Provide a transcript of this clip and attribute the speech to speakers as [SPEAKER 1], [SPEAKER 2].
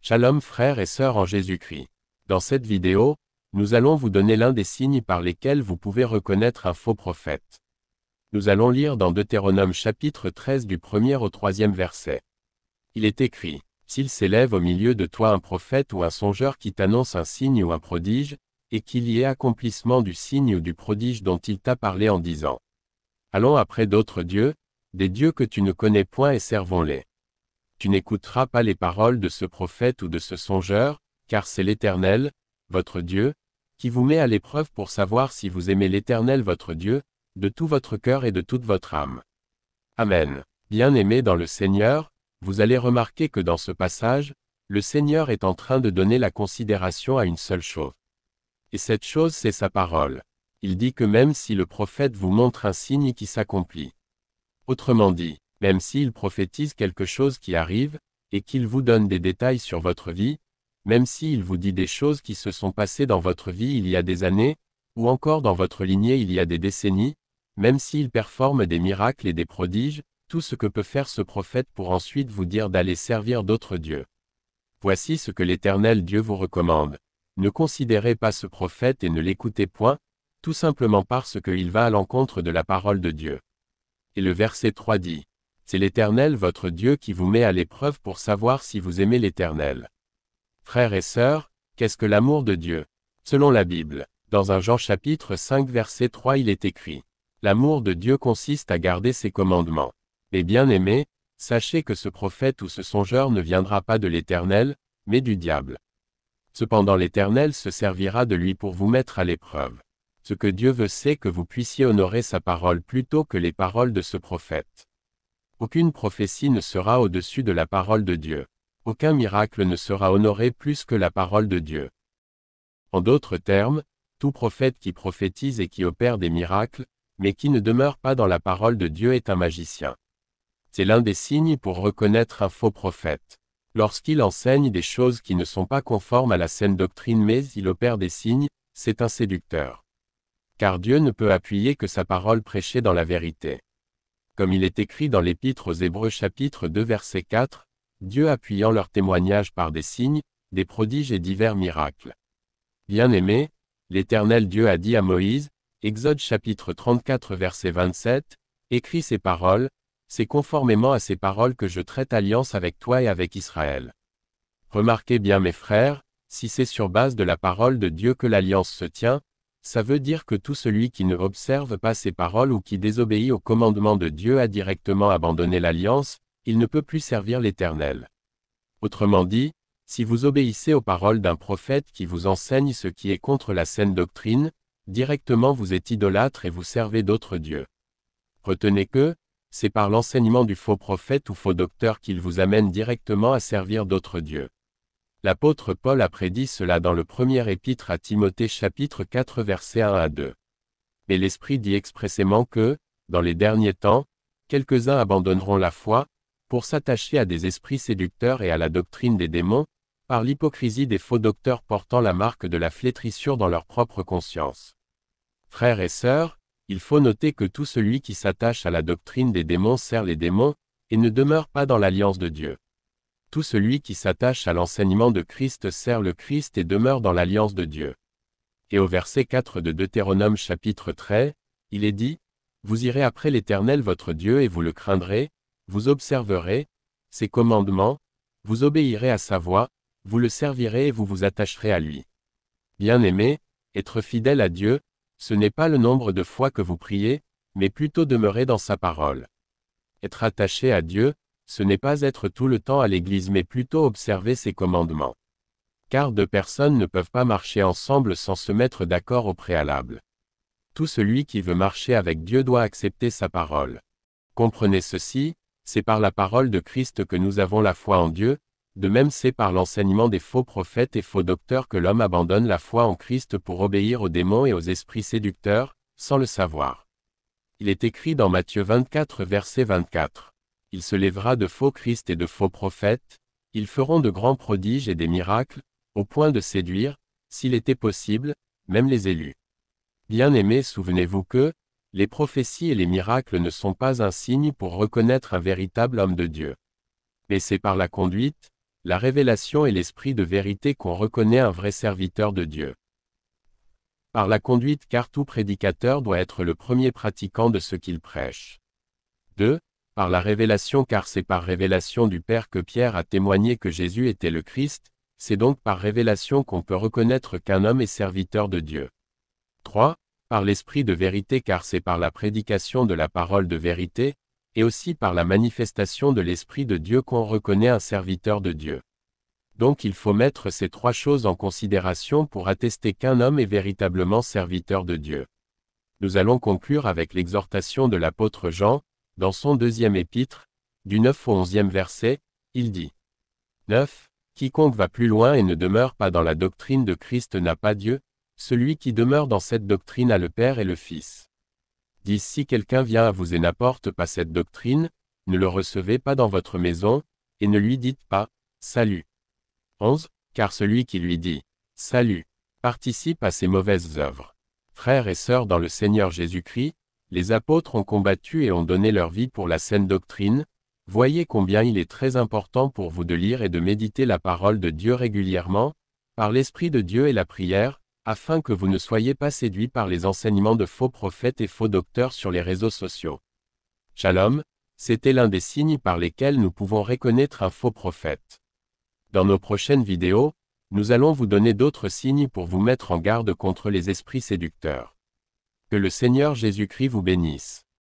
[SPEAKER 1] Shalom frères et sœurs en Jésus-Christ. Dans cette vidéo, nous allons vous donner l'un des signes par lesquels vous pouvez reconnaître un faux prophète. Nous allons lire dans Deutéronome chapitre 13 du 1er au 3e verset. Il est écrit, « S'il s'élève au milieu de toi un prophète ou un songeur qui t'annonce un signe ou un prodige, et qu'il y ait accomplissement du signe ou du prodige dont il t'a parlé en disant, allons après d'autres dieux, des dieux que tu ne connais point et servons-les. Tu n'écouteras pas les paroles de ce prophète ou de ce songeur, car c'est l'Éternel, votre Dieu, qui vous met à l'épreuve pour savoir si vous aimez l'Éternel votre Dieu, de tout votre cœur et de toute votre âme. » Amen. Bien-aimés dans le Seigneur, vous allez remarquer que dans ce passage, le Seigneur est en train de donner la considération à une seule chose. Et cette chose c'est sa parole. Il dit que même si le prophète vous montre un signe qui s'accomplit. Autrement dit, même s'il prophétise quelque chose qui arrive, et qu'il vous donne des détails sur votre vie, même s'il vous dit des choses qui se sont passées dans votre vie il y a des années, ou encore dans votre lignée il y a des décennies, même s'il performe des miracles et des prodiges, tout ce que peut faire ce prophète pour ensuite vous dire d'aller servir d'autres dieux. Voici ce que l'Éternel Dieu vous recommande. Ne considérez pas ce prophète et ne l'écoutez point, tout simplement parce qu'il va à l'encontre de la parole de Dieu. Et le verset 3 dit, « C'est l'Éternel votre Dieu qui vous met à l'épreuve pour savoir si vous aimez l'Éternel. » Frères et sœurs, qu'est-ce que l'amour de Dieu? Selon la Bible, dans 1 Jean chapitre 5 verset 3 il est écrit, « L'amour de Dieu consiste à garder ses commandements. » Et bien-aimés, sachez que ce prophète ou ce songeur ne viendra pas de l'Éternel, mais du diable. Cependant l'Éternel se servira de lui pour vous mettre à l'épreuve. Ce que Dieu veut c'est que vous puissiez honorer sa parole plutôt que les paroles de ce prophète. Aucune prophétie ne sera au-dessus de la parole de Dieu. Aucun miracle ne sera honoré plus que la parole de Dieu. En d'autres termes, tout prophète qui prophétise et qui opère des miracles, mais qui ne demeure pas dans la parole de Dieu est un magicien. C'est l'un des signes pour reconnaître un faux prophète. Lorsqu'il enseigne des choses qui ne sont pas conformes à la saine doctrine mais il opère des signes, c'est un séducteur. Car Dieu ne peut appuyer que sa parole prêchée dans la vérité. Comme il est écrit dans l'Épître aux Hébreux chapitre 2 verset 4, Dieu appuyant leur témoignage par des signes, des prodiges et divers miracles. Bien-aimés, l'Éternel Dieu a dit à Moïse, Exode chapitre 34 verset 27, « Écris ces paroles, c'est conformément à ces paroles que je traite alliance avec toi et avec Israël. » Remarquez bien mes frères, si c'est sur base de la parole de Dieu que l'alliance se tient, ça veut dire que tout celui qui ne observe pas ces paroles ou qui désobéit au commandement de Dieu a directement abandonné l'alliance, il ne peut plus servir l'Éternel. Autrement dit, si vous obéissez aux paroles d'un prophète qui vous enseigne ce qui est contre la saine doctrine, directement vous êtes idolâtre et vous servez d'autres dieux. Retenez que, c'est par l'enseignement du faux prophète ou faux docteur qu'il vous amène directement à servir d'autres dieux. L'apôtre Paul a prédit cela dans le premier épître à Timothée chapitre 4 versets 1 à 2. Mais l'Esprit dit expressément que, dans les derniers temps, quelques-uns abandonneront la foi, pour s'attacher à des esprits séducteurs et à la doctrine des démons, par l'hypocrisie des faux docteurs portant la marque de la flétrissure dans leur propre conscience. Frères et sœurs, il faut noter que tout celui qui s'attache à la doctrine des démons sert les démons, et ne demeure pas dans l'alliance de Dieu. Tout celui qui s'attache à l'enseignement de Christ sert le Christ et demeure dans l'alliance de Dieu. Et au verset 4 de Deutéronome chapitre 13, il est dit, « Vous irez après l'Éternel votre Dieu et vous le craindrez, vous observerez ses commandements, vous obéirez à sa voix, vous le servirez et vous vous attacherez à lui. » Bien-aimés, être fidèle à Dieu, ce n'est pas le nombre de fois que vous priez, mais plutôt demeurer dans sa parole. Être attaché à Dieu, ce n'est pas être tout le temps à l'église mais plutôt observer ses commandements. Car deux personnes ne peuvent pas marcher ensemble sans se mettre d'accord au préalable. Tout celui qui veut marcher avec Dieu doit accepter sa parole. Comprenez ceci, c'est par la parole de Christ que nous avons la foi en Dieu, de même c'est par l'enseignement des faux prophètes et faux docteurs que l'homme abandonne la foi en Christ pour obéir aux démons et aux esprits séducteurs, sans le savoir. Il est écrit dans Matthieu 24 verset 24. Il se lèvera de faux Christ et de faux prophètes, ils feront de grands prodiges et des miracles, au point de séduire, s'il était possible, même les élus. Bien-aimés, souvenez-vous que, les prophéties et les miracles ne sont pas un signe pour reconnaître un véritable homme de Dieu. Mais c'est par la conduite, La révélation est l'esprit de vérité qu'on reconnaît un vrai serviteur de Dieu. Par la conduite, car tout prédicateur doit être le premier pratiquant de ce qu'il prêche. 2. Par la révélation, car c'est par révélation du Père que Pierre a témoigné que Jésus était le Christ, c'est donc par révélation qu'on peut reconnaître qu'un homme est serviteur de Dieu. 3. Par l'esprit de vérité, car c'est par la prédication de la parole de vérité, et aussi par la manifestation de l'Esprit de Dieu qu'on reconnaît un serviteur de Dieu. Donc il faut mettre ces trois choses en considération pour attester qu'un homme est véritablement serviteur de Dieu. Nous allons conclure avec l'exhortation de l'apôtre Jean, dans son 2e épître, du 9 au 11e verset, il dit 9. Quiconque va plus loin et ne demeure pas dans la doctrine de Christ n'a pas Dieu, celui qui demeure dans cette doctrine a le Père et le Fils. 10. Si quelqu'un vient à vous et n'apporte pas cette doctrine, ne le recevez pas dans votre maison, et ne lui dites pas « Salut ». 11. Car celui qui lui dit « Salut » participe à ses mauvaises œuvres. Frères et sœurs dans le Seigneur Jésus-Christ, les apôtres ont combattu et ont donné leur vie pour la saine doctrine. Voyez combien il est très important pour vous de lire et de méditer la parole de Dieu régulièrement, par l'Esprit de Dieu et la prière, afin que vous ne soyez pas séduits par les enseignements de faux prophètes et faux docteurs sur les réseaux sociaux. Shalom, c'était l'un des signes par lesquels nous pouvons reconnaître un faux prophète. Dans nos prochaines vidéos, nous allons vous donner d'autres signes pour vous mettre en garde contre les esprits séducteurs. Que le Seigneur Jésus-Christ vous bénisse.